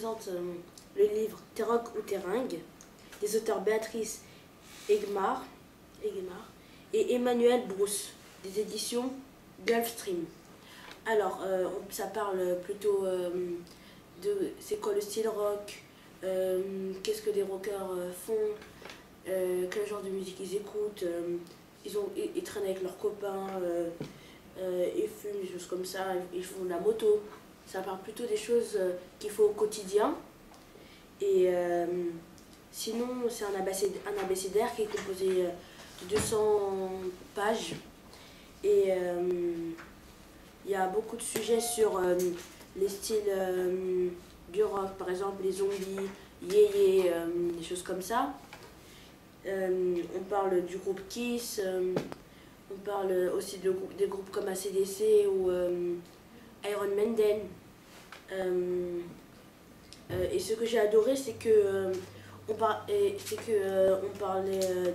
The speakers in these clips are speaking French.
présente le livre Terroc ou Teringue des auteurs Béatrice Egmar et Emmanuel Brousse des éditions Gulfstream. Alors, ça parle plutôt de c'est quoi le style rock, qu'est-ce que des rockers font, quel genre de musique ils écoutent, ils traînent avec leurs copains, ils fument, des choses comme ça, ils font de la moto. Ça parle plutôt des choses qu'il faut au quotidien. Et sinon, c'est un abécédaire qui est composé de 200 pages. Et il y a beaucoup de sujets sur les styles du rock, par exemple les zombies, yéyé, des choses comme ça. On parle du groupe Kiss, on parle aussi des groupes comme AC/DC ou Iron Maiden. Et ce que j'ai adoré, c'est que on parlait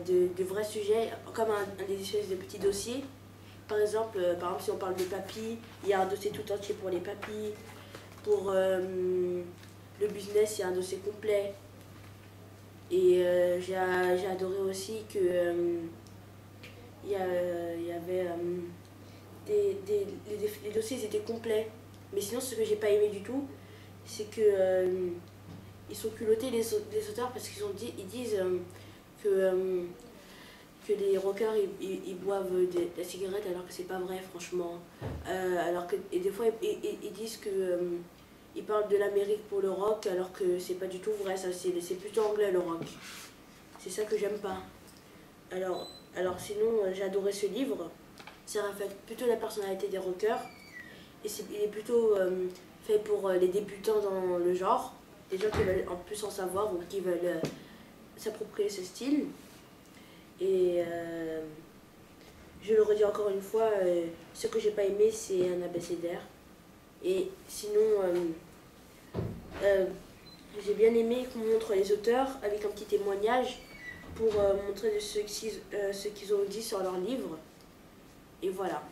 de vrais sujets, comme des espèces de petits dossiers. Par exemple, si on parle de papy, il y a un dossier tout entier pour les papys. Pour le business, il y a un dossier complet. Et j'ai adoré aussi que il y avait les dossiers étaient complets. Mais sinon, ce que j'ai pas aimé du tout, c'est que ils sont culottés les auteurs parce qu'ils disent que les rockers ils boivent de la cigarette alors que c'est pas vrai, franchement. Et des fois ils disent que ils parlent de l'Amérique pour le rock alors que c'est pas du tout vrai, ça c'est plutôt anglais le rock. C'est ça que j'aime pas. Alors sinon j'ai adoré ce livre. Ça reflète plutôt la personnalité des rockers et il est plutôt fait pour les débutants dans le genre, des gens qui veulent en plus en savoir ou qui veulent s'approprier ce style. Et je le redis encore une fois, ce que j'ai pas aimé c'est un abécédaire. Et sinon, j'ai bien aimé qu'on montre les auteurs avec un petit témoignage pour montrer ce qu'ils ont dit sur leur livre. Et voilà.